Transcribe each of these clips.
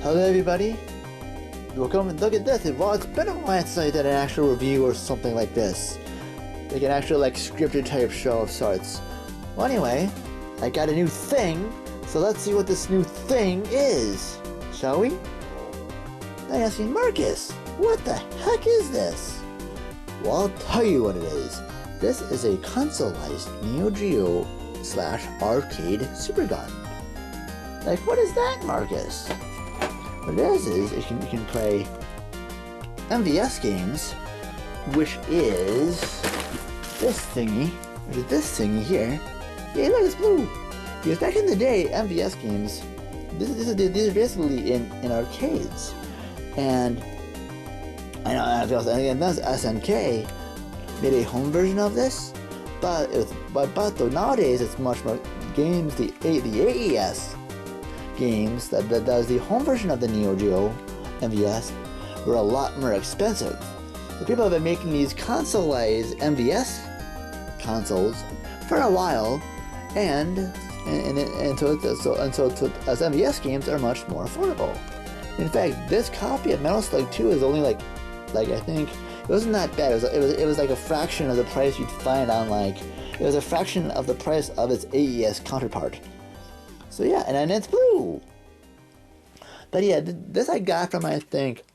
Hello everybody, welcome and look at this. Well, it's been a while since I did an actual review or something like this. Like an actual scripted type show of sorts. Well anyway, I got a new thing, so let's see what this new thing is, shall we? I asked me, Marcus, what the heck is this? Well, I'll tell you what it is. This is a consoleized Neo Geo / arcade Supergun. Like, what is that, Marcus? What it is you can play MVS games, which is this thingy, here. Yeah, look, it's blue. Because back in the day, MVS games, these are basically in arcades, and I know SNK made a home version of this, but though nowadays it's much more games. The AES games that was the home version of the Neo Geo MVS were a lot more expensive. The people have been making these consoleized MVS consoles for a while, and so as MVS games are much more affordable. In fact, this copy of Metal Slug 2 is only like I think it wasn't that bad. It was like a fraction of the price you'd find on it was a fraction of the price of its AES counterpart. So yeah, and it's blue. But yeah, this I got from, I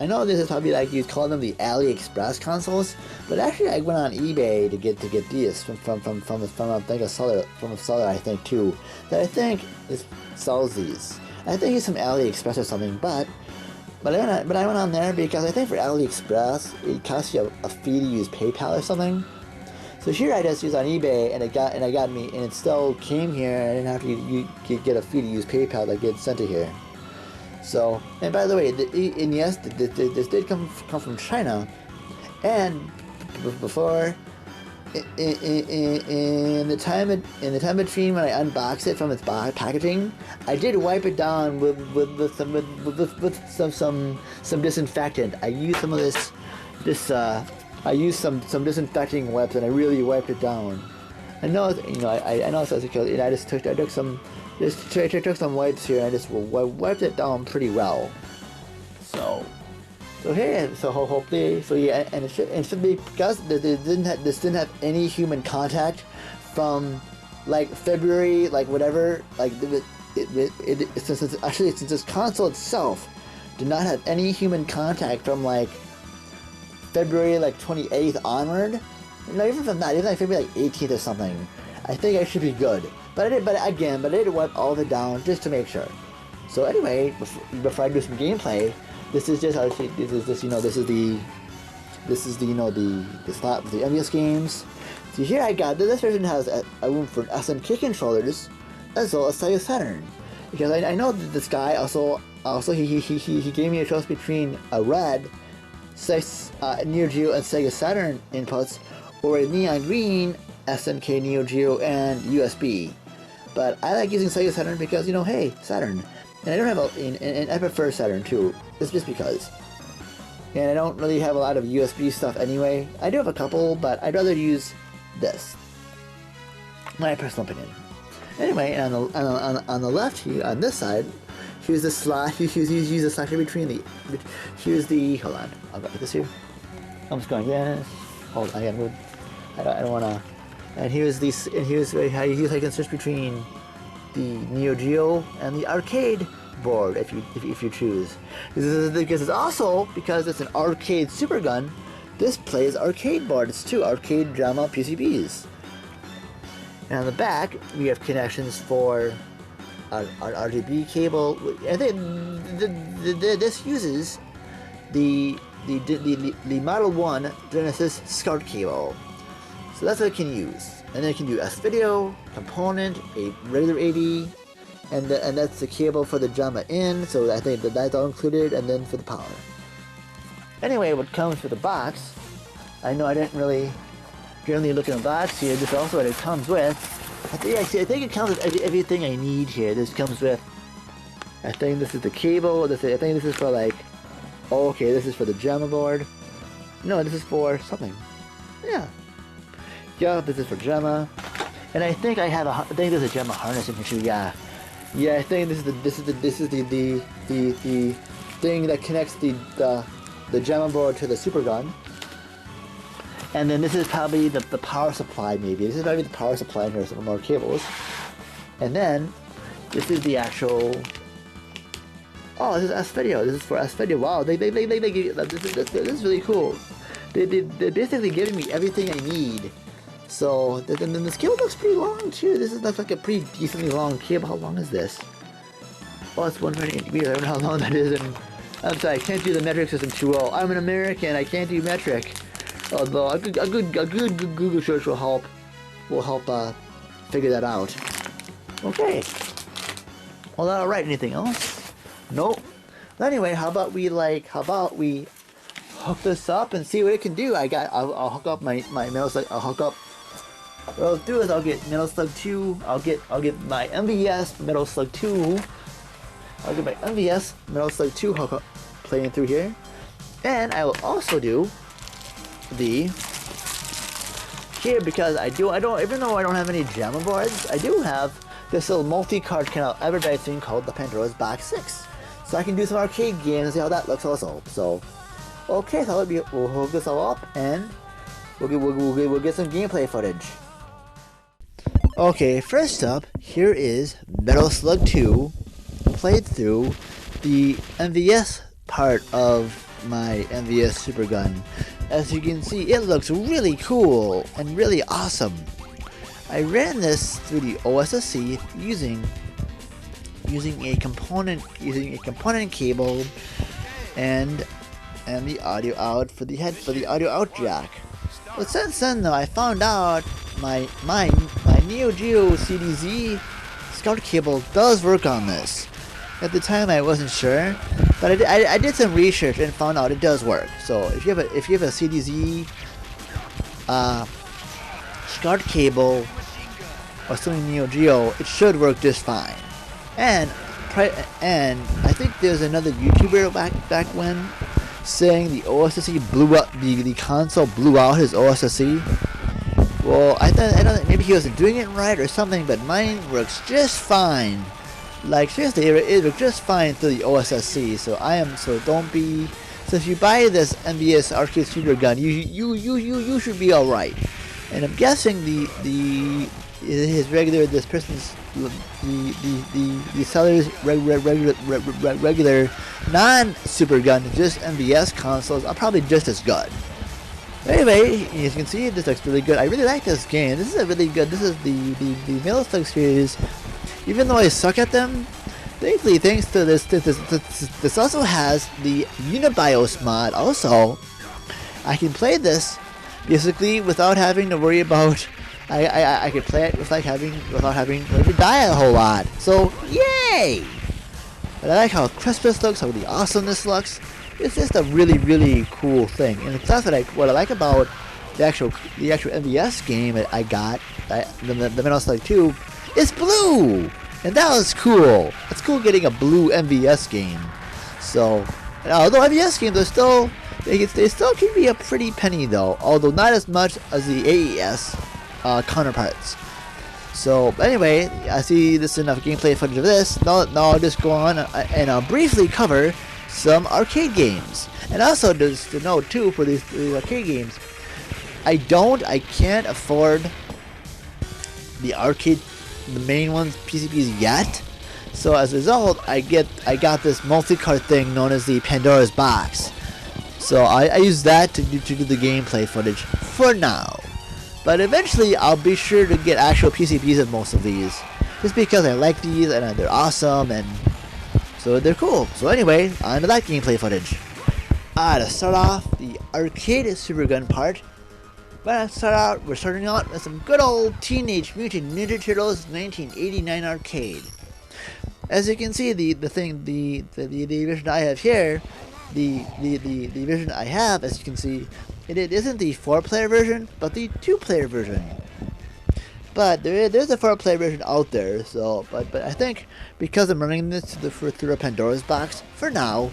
know this is probably you'd call them the AliExpress consoles, but actually I went on eBay to get these from a seller I think too, that I think sells these. I think it's from AliExpress or something, but I went on there because I think for AliExpress it costs you a fee to use PayPal or something. So here I just used on eBay, and it still came here, and I didn't have to get a fee to use PayPal that gets sent to here. So, and by the way, yes, this did come from China, and before, in the time between when I unboxed it from its packaging, I did wipe it down with some disinfectant. I used some of this. I used some disinfecting wipes, and I really wiped it down. I know, I know it's because I took some wipes here, and I just wiped it down pretty well. So here, hopefully, yeah, and it should be, because this didn't have any human contact from February, whatever, since this console itself did not have any human contact from February 28th onward. No, even from that, even February 18th or something. I think I should be good. But I did wipe all of it down just to make sure. So anyway, before I do some gameplay, this is the slot with the MVS games. So here I got this version has a room for SNK controllers as well as Sega Saturn, because I know that this guy also he gave me a choice between a red Neo Geo and Sega Saturn inputs, or a neon green SNK Neo Geo and USB. But I like using Sega Saturn because, hey, Saturn. And I don't have and I prefer Saturn too. It's just because. And I don't really have a lot of USB stuff anyway. I do have a couple, but I'd rather use this. My personal opinion. Anyway, and on the left here, on this side, here's the slot. Here's the slot here between the. Here's the. Hold on, I'll get this here. I'm just going. Yeah. Hold on, I gotta move. I don't want to. And here's how you can switch between the Neo Geo and the arcade board if you choose. Because it's also, because it's an arcade Supergun, this plays arcade boards too, arcade drama PCBs. And on the back we have connections for our RGB cable. I think this uses the Model 1 Genesis SCART cable. So that's what it can use. And then it can do S-Video, component, a regular AD, and that's the cable for the JAMA in, so I think that's all included, and then for the power. Anyway, what comes with the box, I know I didn't really generally look in the box here, this is also what it comes with. I think it comes with everything I need here. This comes with, I think this is the cable, I think this is for oh, okay, this is for the JAMA board. No, this is for something. Yeah. Yeah, this is for JAMA, and I think I think there's a JAMA harness in here too. Yeah, I think this is the thing that connects the Gemma board to the Supergun. And then this is probably the power supply, maybe. This is probably the power supply, and there's some more cables. And then, this is the actual... Oh, this is S-Video. This is for S-Video. Wow, they give you... This is really cool. They're basically giving me everything I need. So, then this cable looks pretty long, too. This looks like a pretty decently long cable. How long is this? Oh, it's 128 meters. I don't know how long that is. And I'm sorry, I can't do the metric system too well. I'm an American. I can't do metric. Although a good Google search will help figure that out. Okay. Well, all right. Anything else? Nope. Well, anyway, how about we hook this up and see what it can do? I'll hook up my Metal Slug. I'll hook up. What I'll do is I'll get Metal Slug 2. I'll get my MVS Metal Slug 2. I'll get my MVS Metal Slug 2 hook up playing through here, and I will also do the here because I don't even though I don't have any Gemma boards, I do have this little multi-card kind of advertising thing called the Pandora's Box 6, so I can do some arcade games and see how that looks also. So okay, so we'll hook this all up and we'll get some gameplay footage. Okay, first up, here is Metal Slug 2 played through the MVS part of my MVS Supergun. As you can see, it looks really cool and really awesome. I ran this through the OSSC using a component cable and the audio out for the audio out jack. But since then though, I found out my Neo Geo CDZ Scout cable does work on this. At the time I wasn't sure, but I did some research and found out it does work. So if you have a CDZ SCART cable or something Neo Geo, it should work just fine. And I think there's another YouTuber back when saying the OSSC blew up, the console blew out his OSSC. Well, I don't think maybe he wasn't doing it right or something, but mine works just fine. Like seriously, it works just fine through the OSSC. So so if you buy this MVS Arcade Supergun, you should be all right. And I'm guessing the seller's regular non-Supergun, just MVS consoles are probably just as good. Anyway, as you can see, this looks really good. I really like this game. This is a really good. This is the Metal Slug series. Even though I suck at them, thankfully, thanks to this also has the Unibios mod. Also, I can play this basically without having to worry about. I could play it without having to die a whole lot. So yay! But I like how crisp this looks, how really awesome this looks. It's just a really cool thing, and that's what I like about the actual MVS game that I got, the Metal Slug 2. It's blue, and that was cool. It's cool getting a blue MVS game. So, although MVS games are still, they still can be a pretty penny though, although not as much as the AES counterparts. So anyway, I see this is enough gameplay footage of this. Now I'll just go on and I'll briefly cover some arcade games. And also just to note too, for these arcade games, I can't afford the main ones PCBs yet. So as a result, I got this multi-card thing known as the Pandora's Box. So I use that to do the gameplay footage for now. But eventually I'll be sure to get actual PCBs of most of these, just because I like these and they're awesome and so they're cool. So anyway, on to that gameplay footage. To start off the arcade Supergun part, we're starting out with some good old Teenage Mutant Ninja Turtles 1989 arcade. As you can see, the version I have here, the version I have, as you can see, it isn't the 4-player version, but the 2-player version. But there's a 4-player version out there. So, but I think because I'm running this through a Pandora's Box for now,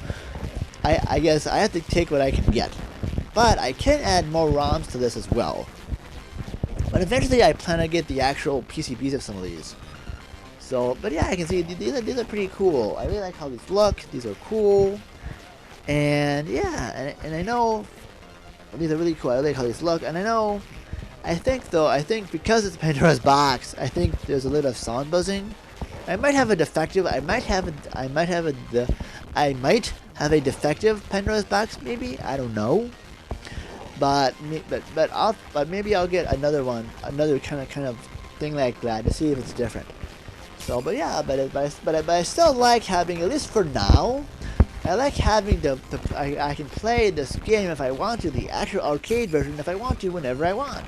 I guess I have to take what I can get. But I can add more ROMs to this as well. But eventually I plan to get the actual PCBs of some of these. So, but yeah, I can see these are pretty cool. I really like how these look. These are cool. And yeah, and I know these are really cool. I like how these look, and I think because it's Pandora's box, I think there's a little of sound buzzing. I might have a defective. I might have a defective Pandora's box. Maybe, I don't know. But maybe I'll get another one, another kind of thing like that to see if it's different. So, but yeah, but I still like having, at least for now, I like having I can play this game if I want to, the actual arcade version if I want to, whenever I want.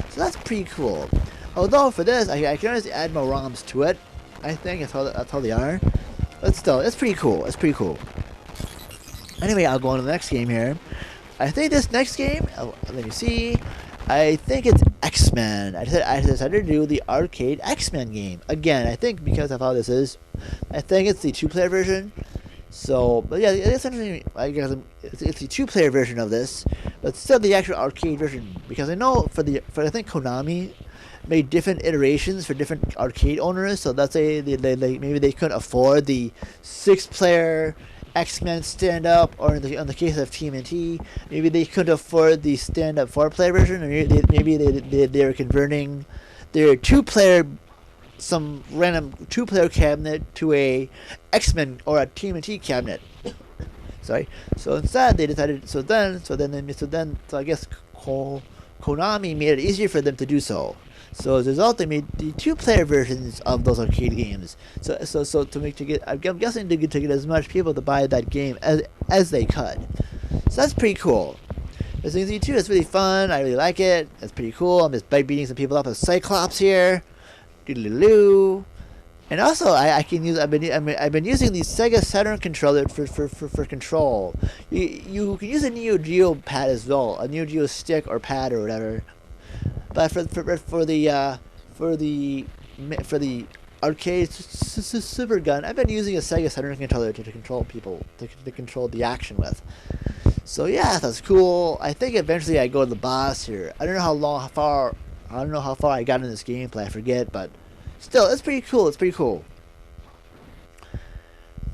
So that's pretty cool. Although for this, I can always add more ROMs to it. I think that's how they are. But still, it's pretty cool. It's pretty cool. Anyway, I'll go on to the next game here. I think this next game, let me see. I think it's XMen. I decided to do the arcade XMen game. Again, I think because of how this is, I think it's the 2-player version. So, but yeah, essentially, I guess it's the 2-player version of this, but still the actual arcade version. Because I know for I think Konami made different iterations for different arcade owners. So let's say maybe they couldn't afford the 6-player XMen stand-up, or in the case of TMNT, maybe they couldn't afford the stand-up 4-player version, or maybe they were converting their 2-player, some random 2-player cabinet to a XMen or a TMNT cabinet. Sorry. So instead they decided. So I guess Konami made it easier for them to do so. So as a result, they made the 2-player versions of those arcade games. So I'm guessing to get as much people to buy that game as they could. So that's pretty cool. As you can see too, it's really fun. I really like it. It's pretty cool. I'm just beating some people up with Cyclops here. Doodaloo. And also, I've been using the Sega Saturn controller for control. You can use a Neo Geo pad as well, a Neo Geo stick or pad or whatever. But for the arcade Supergun, I've been using a Sega Saturn controller to control people, to control the action with. So yeah, that's cool. I think eventually I go to the boss here. I don't know how far I got in this gameplay. I forget, but still, it's pretty cool. It's pretty cool.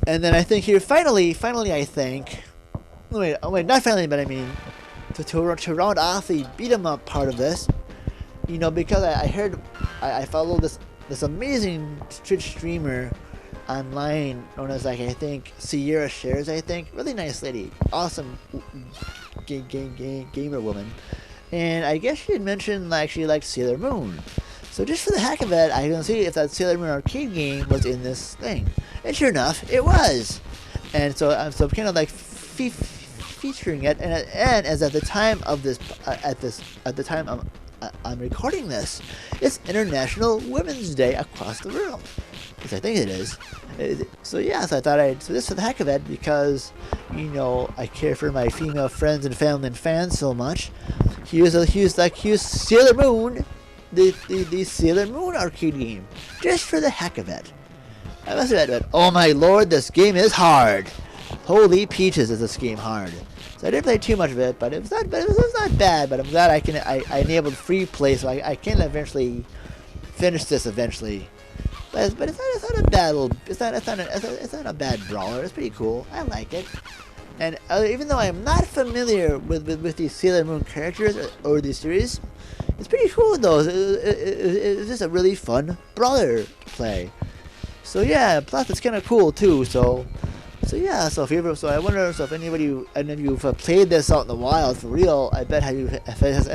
And then I think here, finally, I think. Wait, not finally, but I mean, to round off the beat 'em up part of this. You know, because I follow this amazing Twitch streamer online known as, like, I think Sierra Shares, I think. Really nice lady, awesome gamer woman, and I guess she had mentioned like she liked Sailor Moon. So just for the heck of it, I can see if that Sailor Moon arcade game was in this thing, and sure enough, it was. And so I'm kind of like featuring it, and as at the time of this, at the time I'm recording this, it's International Women's Day across the world, because I think it is. So yeah, so I thought I'd do this for the heck of it, because, you know, I care for my female friends and family and fans so much. Here's Sailor Moon, the Sailor Moon arcade game, just for the heck of it. I must admit, oh my lord, this game is hard. Holy peaches, is this game hard. So I didn't play too much of it, but it was not bad. But I'm glad I enabled free play, so I can eventually finish this eventually. But it's not a bad little, it's not a bad brawler. It's pretty cool. I like it. And even though I'm not familiar with these Sailor Moon characters or the series, it's pretty cool though. It's just a really fun brawler to play. So yeah, plus it's kind of cool too. So yeah, so I wonder if any of you have played this out in the wild for real. I bet has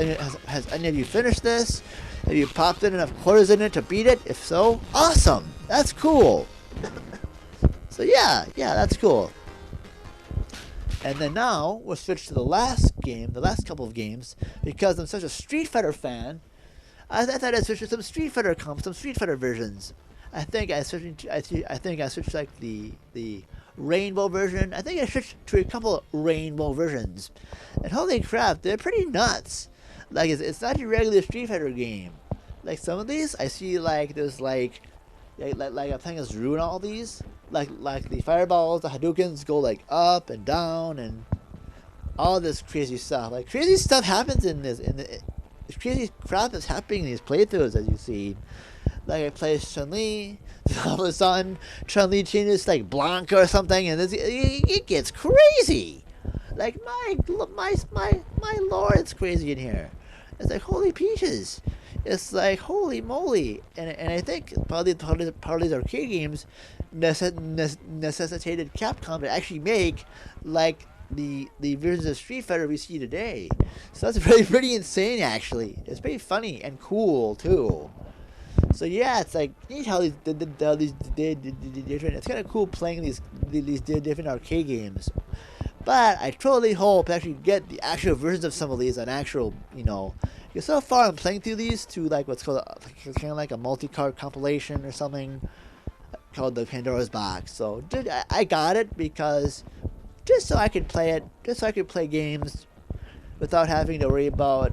any of you finished this? Have you popped in enough quarters in it to beat it? If so, awesome. That's cool. So yeah, that's cool. And then now we'll switch to the last couple of games, because I'm such a Street Fighter fan. I thought I'd switch to some Street Fighter versions. I think I switched like the Rainbow version. I think I switched to a couple of Rainbow versions, and holy crap, they're pretty nuts. Like, it's not a regular Street Fighter game. Like, some of these I see, like, there's like I'm playing as thru and all these. Like the fireballs, the Hadoukens go like up and down and all this crazy stuff. Like, crazy stuff happens crazy crap is happening in these playthroughs, as you see. Like, I play Chun-Li, all of a sudden Chun-Li changes like Blanca or something, and it gets crazy. Like my lord, it's crazy in here. It's like holy peaches. It's like holy moly. And I think part of these arcade games necessitated Capcom to actually make like the versions of Street Fighter we see today. So that's pretty insane actually. It's pretty funny and cool too. So yeah, it's like neat how these different. It's kind of cool playing these different arcade games. But I totally hope to actually get the actual versions of some of these on actual, because so far I'm playing through these to like what's called kind of like a multi-card compilation or something called the Pandora's Box. So dude, I got it because just so I could play it, just so I could play games without having to worry about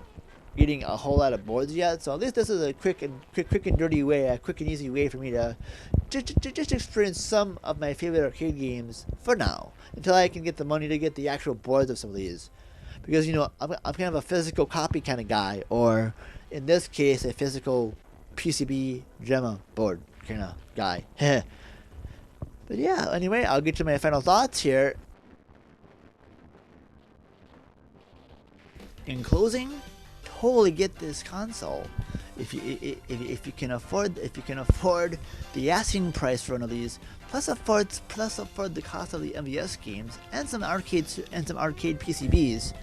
getting a whole lot of boards yet. So at least this is a quick and dirty way, a quick and easy way for me to just experience some of my favorite arcade games for now, until I can get the money to get the actual boards of some of these. Because I'm kind of a physical copy kind of guy, or in this case a physical PCB Gemma board kind of guy. But yeah, anyway, I'll get to my final thoughts here. In closing, totally get this console if you can afford the asking price for one of these, plus afford the cost of the MVS games and some arcade PCBs.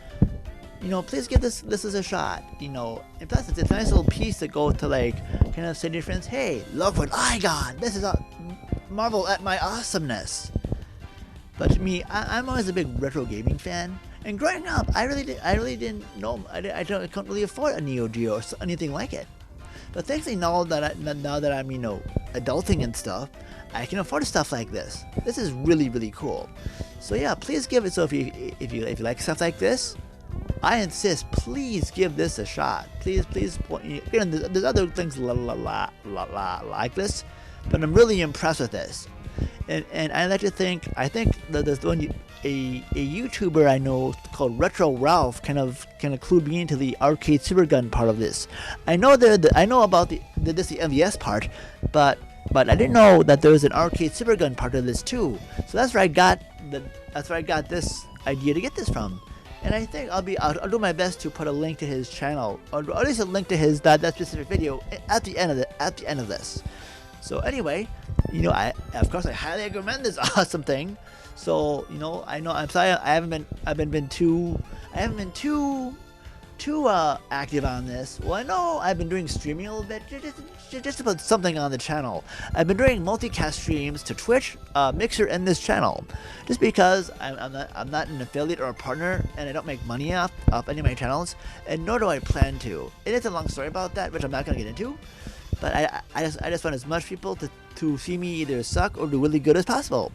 Please give this as a shot. And plus it's a nice little piece to go to, like, kind of say to your friends, hey, look what I got. This is a marvel at my awesomeness. But to me, I'm always a big retro gaming fan. And growing up, I really didn't know. I couldn't really afford a Neo Geo or anything like it. But thankfully, now that I'm adulting and stuff, I can afford stuff like this. This is really, really cool. So yeah, please give it. So if you like stuff like this, I insist, please give this a shot. Please. Again, there's other things like this, but I'm really impressed with this. And I like to think that there's a YouTuber I know called Retro Ralph kind of clued me into the arcade Supergun part of this. I know about the MVS part, but I didn't know that there was an arcade Supergun part of this too. So that's where I got this idea to get this from. And I think I'll do my best to put a link to his channel, or at least a link to his that specific video at the end of this. So anyway, I highly recommend this awesome thing. So I'm sorry I haven't been too active on this. Well, I know I've been doing streaming a little bit, just to put something on the channel. I've been doing multicast streams to Twitch, Mixer, and this channel, just because I'm not an affiliate or a partner, and I don't make money off any of my channels, and nor do I plan to. It is a long story about that, which I'm not gonna get into. But I just want as much people to see me either suck or do really good as possible.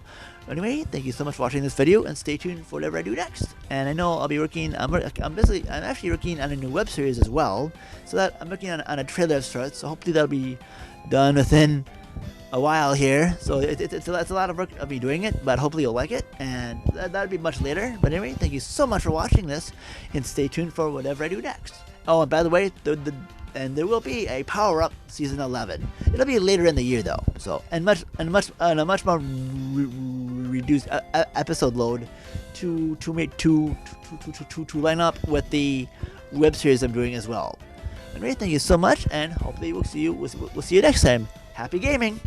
Anyway, thank you so much for watching this video, and stay tuned for whatever I do next. And I know I'll be working. I'm actually working on a new web series as well. So that I'm working on a trailer of sorts. So hopefully that'll be done within a while here. So it's a lot of work of me doing it, but hopefully you'll like it. And that'll be much later. But anyway, thank you so much for watching this, and stay tuned for whatever I do next. Oh, and by the way, there will be a Power Up Season 11. It'll be later in the year though. So and a much more reduced episode load to line up with the web series I'm doing as well. Anyway, thank you so much, and hopefully we'll see you next time. Happy gaming!